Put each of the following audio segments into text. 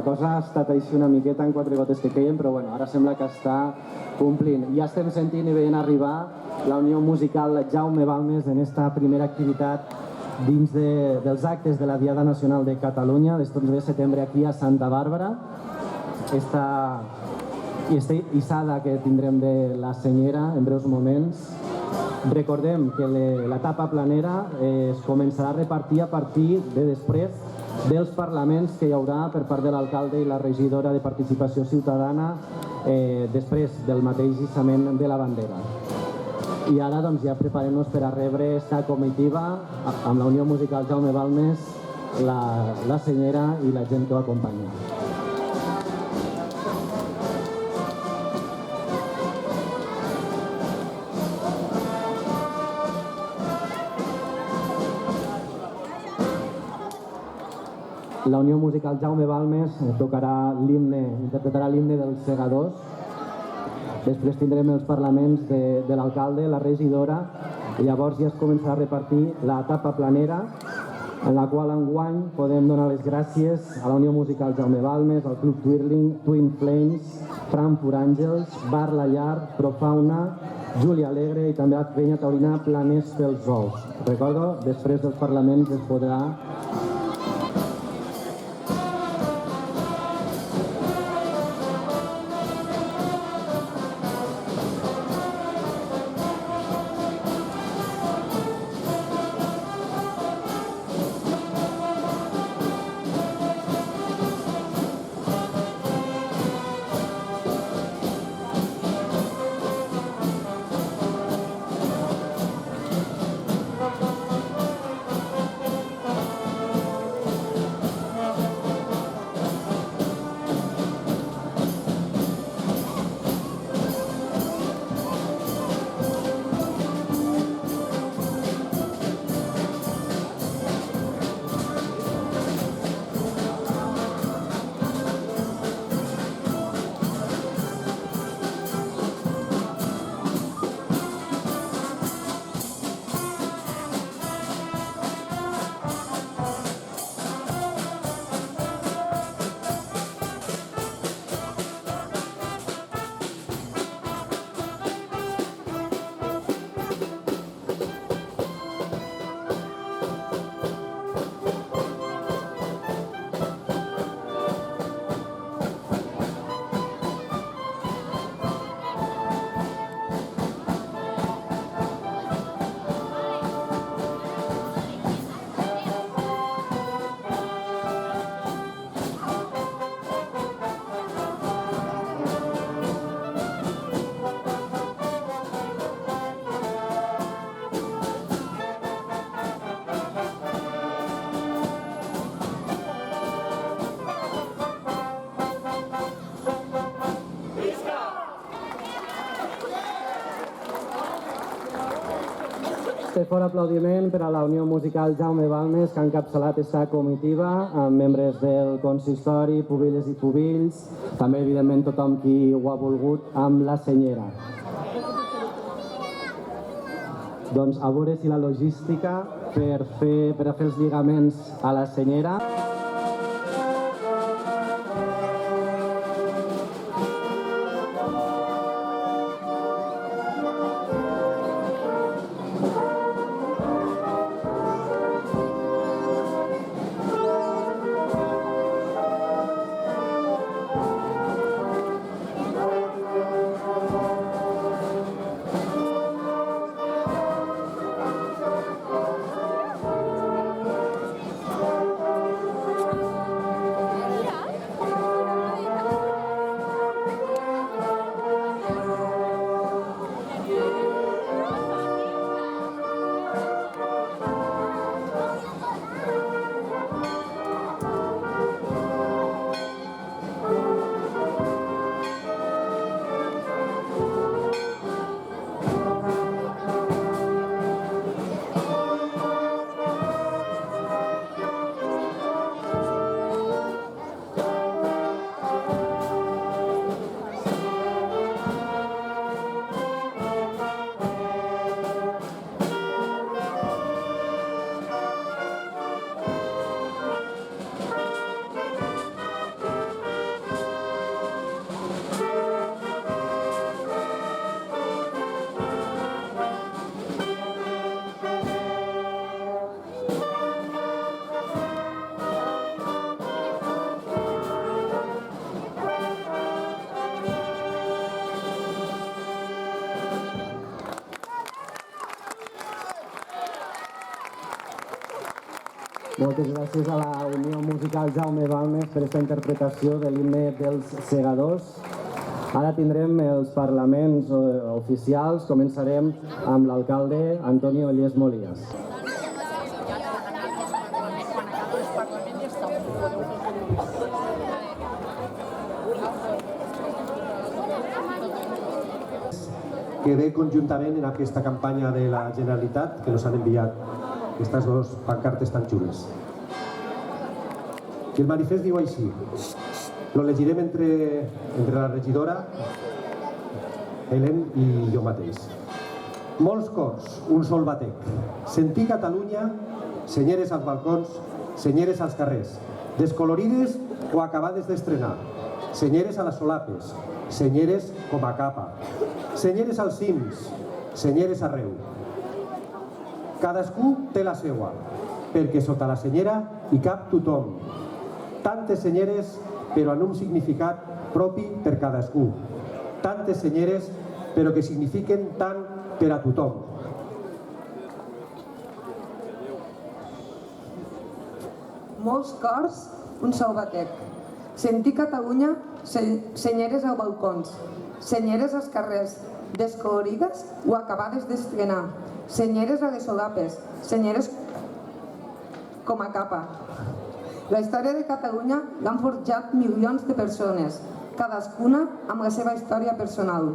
cosa ha estat així una miqueta en 4 gotes que queien, però bueno, ara sembla que està complint. Ja estem sentint i veient arribar la Unió Musical Jaume Balmes en esta primera activitat dins dels actes de la Diada Nacional de Catalunya, d'este 11 de setembre aquí a Santa Bàrbara. Esta hissada que tindrem de la Senyera en breus moments. Recordem que l'etapa planera es començarà a repartir a partir de després dels parlaments que hi haurà per part de l'alcalde i la regidora de Participació Ciutadana després del mateix hissament de la bandera. I ara doncs, ja preparem-nos per a rebre esta comitiva amb la Unió Musical Jaume Balmes, la Senyera i la gent que ho acompanya. La Unió Musical Jaume Balmes tocarà l'himne, interpretarà l'himne dels segadors. Després tindrem els parlaments de l'alcalde, la regidora, i llavors ja es començarà a repartir l'etapa planera, en la qual enguany podem donar les gràcies a la Unió Musical Jaume Balmes, al Club Twirling, Twin Flames, Frankfurt Àngels, Bar La Llar, Profauna, Júlia Alegre i també a la penya taurina Planers pels Ous. Recordo, després dels parlaments es podrà fort aplaudiment per a la Unió Musical Jaume Balmes, que ha encapçalat aquesta comitiva amb membres del consistori, pubilles i pubills, també evidentment tothom qui ho ha volgut, amb la Senyera. Doncs a veure si la logística per a fer els lligaments a la Senyera. Moltes gràcies a la Unió Musical Jaume Balmes per aquesta interpretació de l'himne dels segadors. Ara tindrem els parlaments oficials. Començarem amb l'alcalde Antonio Ollés Molías. Que ve conjuntament en aquesta campanya de la Generalitat que ens han enviat aquestes dues pancartes tan xules. I el manifest diu així, lo llegirem entre la regidora Helen i jo mateix. Molts cors, un sol batec. Sentir Catalunya, senyeres als balcons, senyeres als carrers, descolorides o acabades d'estrenar, senyeres a les solapes, senyeres com a capa, senyeres als cims, senyeres arreu. Cadascú té la seua, perquè sota la senyera hi cap tothom. Tantes senyeres, però amb un significat propi per cadascú. Tantes senyeres, però que signifiquen tant per a tothom. Molts cors, un sol batec. Sentir Catalunya, senyeres als balcons, senyeres als carrers, descolorides o acabades d'estrenar, senyeres a les solapes, senyeres com a capa. La història de Catalunya l'han forjat milions de persones, cadascuna amb la seva història personal.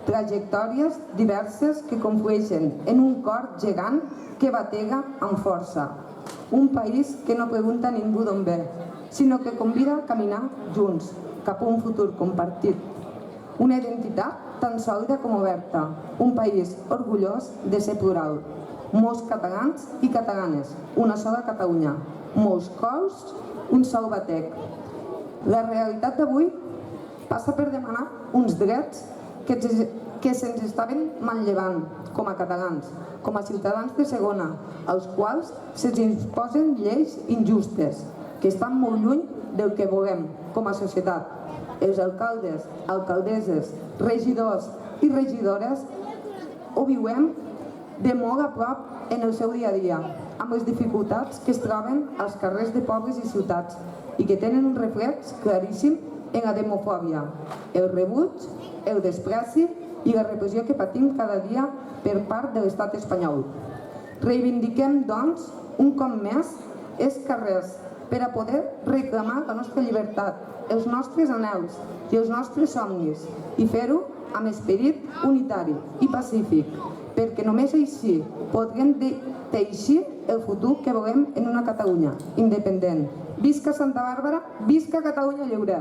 Trajectòries diverses que conflueixen en un cor gegant que batega amb força. Un país que no pregunta a ningú d'on ve, sinó que convida a caminar junts cap a un futur compartit. Una identitat tan sòlida com oberta, un país orgullós de ser plural. Molts catalans i catalanes, una sola Catalunya. Molts cors, un sol batec. La realitat d'avui passa per demanar uns drets que se'ns estaven manllevant com a catalans, com a ciutadans de segona, als quals se'ns imposen lleis injustes, que estan molt lluny del que volem com a societat. Els alcaldes, alcaldesses, regidors i regidores ho viuen de molt a prop en el seu dia a dia, amb les dificultats que es troben als carrers de pobles i ciutats i que tenen un reflex claríssim en la demofòbia, el rebuig, el despreci i la repressió que patim cada dia per part de l'estat espanyol. Reivindiquem, doncs, un cop més, els carrers per a poder reclamar la nostra llibertat, els nostres anhels i els nostres somnis i fer-ho amb esperit unitari i pacífic, perquè només així podrem teixir el futur que volem en una Catalunya independent. Visca Santa Bàrbara, visca Catalunya lliure!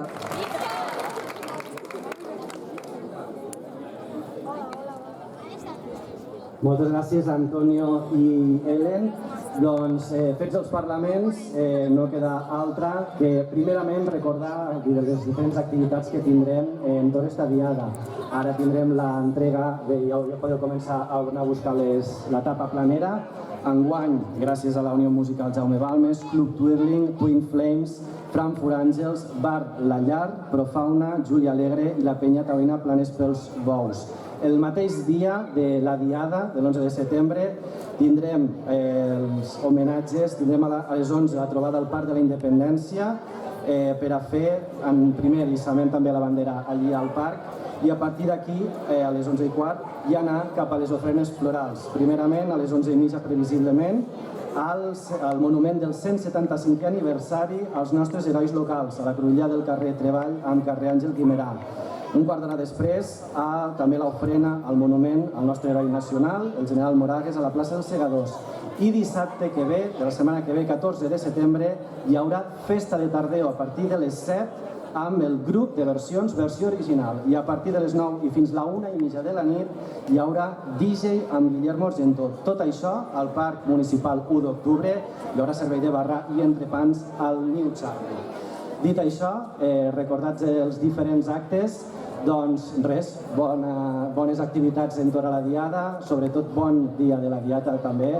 Moltes gràcies, Antonio i Helen. Doncs, fets els parlaments, no queda altra que, primerament, recordar les diferents activitats que tindrem en tota aquesta diada. Ara tindrem l'entrega, ja podeu començar a anar a buscar l'etapa planera. Enguany, gràcies a la Unió Musical Jaume Balmes, Club Twirling, Twin Flames, Frankfurt Àngels, Bar La Llar, Profauna, Júlia Alegre i la penya taurina Planes pels Bous. El mateix dia de la diada, de l'11 de setembre, tindrem els homenatges, tindrem a les 11 la trobada al Parc de la Independència per a fer, en primer l'hissament també a la bandera allí al parc, i a partir d'aquí, a les 11:15, ja anar cap a les ofrenes florals. Primerament, a les 11:30 previsiblement, al monument del 175è aniversari als nostres herois locals, a la cruïlla del carrer Treball amb carrer Àngel Guimerà. Un quart d'hora després, també l'ofrena al monument al nostre heroi nacional, el general Moragues, a la plaça dels Segadors. I dissabte que ve, de la setmana que ve, 14 de setembre, hi haurà festa de tardeo a partir de les 7 amb el grup de versions, versió original. I a partir de les 9 i fins la 1:30 de la nit hi haurà DJ amb Guillermo Argentó. Tot això al Parc Municipal 1 d'octubre. Hi haurà servei de barra i entrepans al New Charlie. Dit això, recordats els diferents actes, doncs res, bones activitats en tota la diada, sobretot bon dia de la diada també,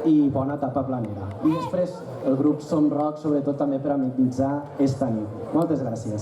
i bona etapa planera. I després el grup Som Rock, sobretot també per amenitzar esta nit. Moltes gràcies.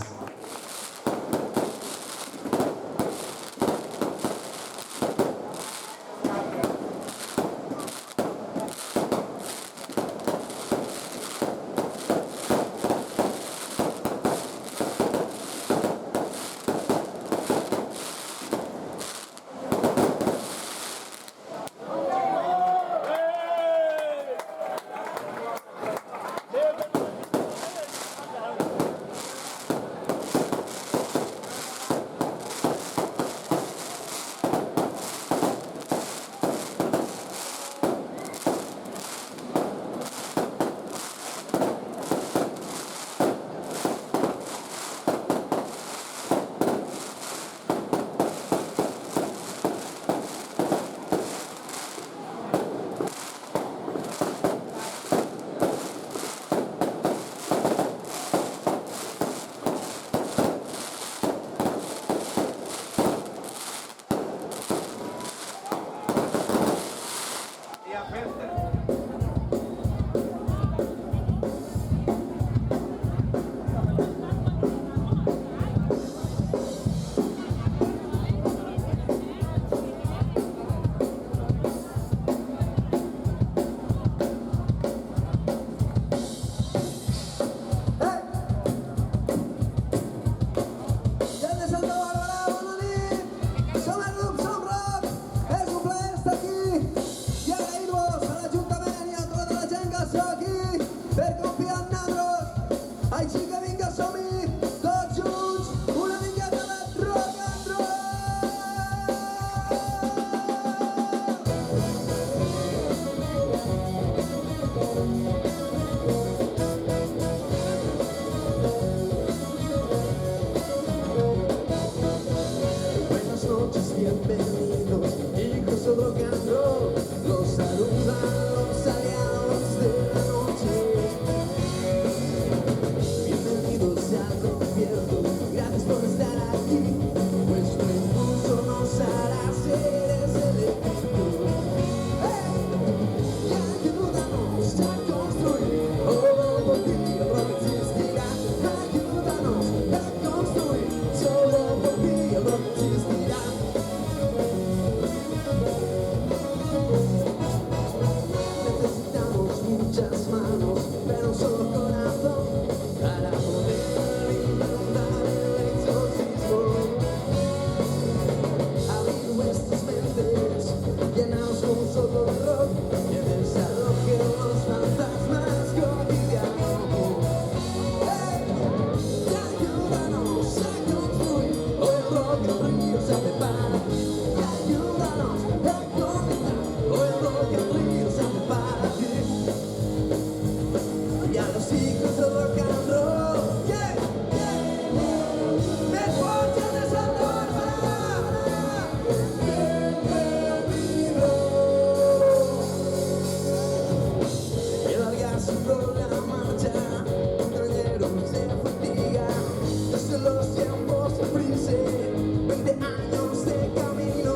los tiempos se frisen, 20 años de camino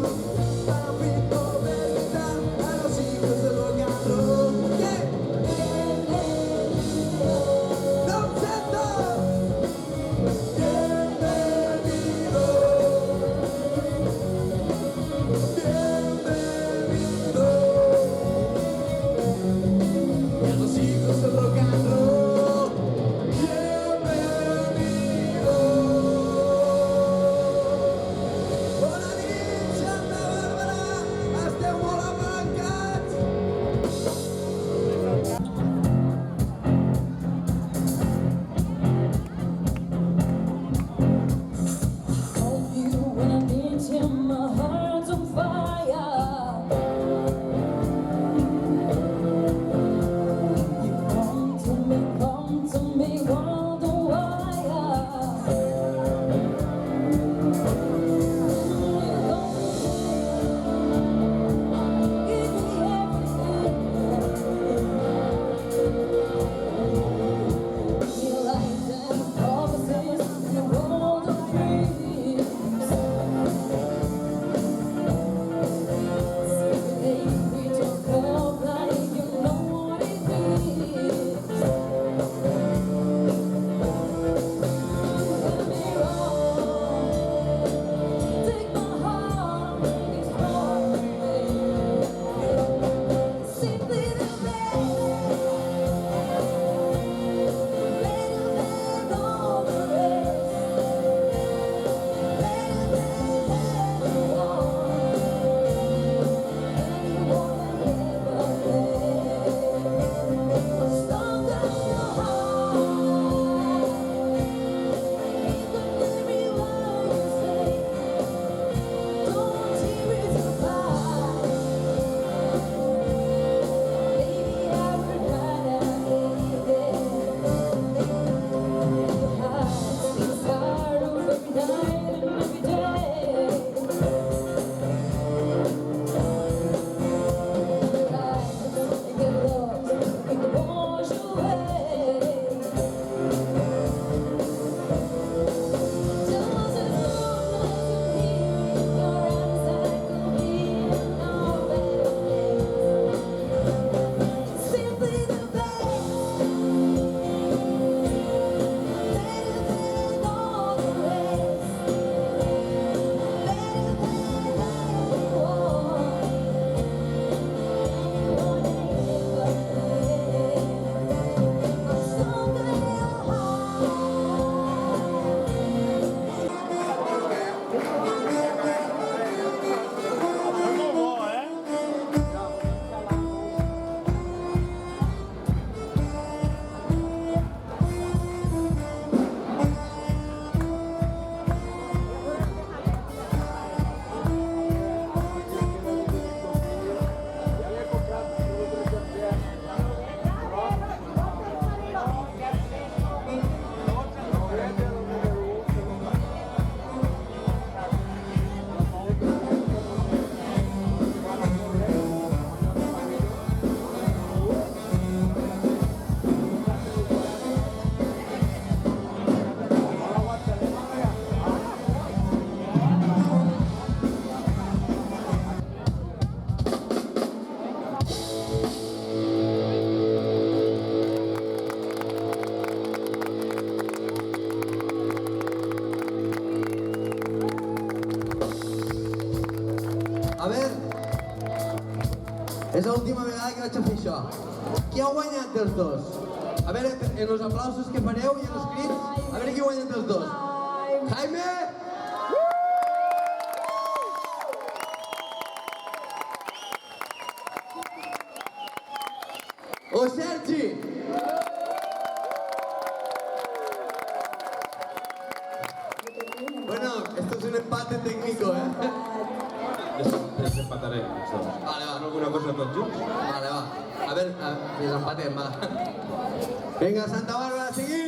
para poder dar a los hijos del hogar. ¡Don Santa! Bienvenido, bienvenido a los hijos del hogar. A veure, és l'última vegada que vaig a fer això. Qui ha guanyat dels dos? A veure, en els aplausos que fareu i en els crits, a veure qui ha guanyat dels dos. Jaime! O Sergi! Bueno, esto es un empate técnico, ¿eh? Desempatarem. Vale, va. Alguna cosa tots junts? Vale, va. A veure, desempatem, va. Vinga, Santa Bàrbara, seguim!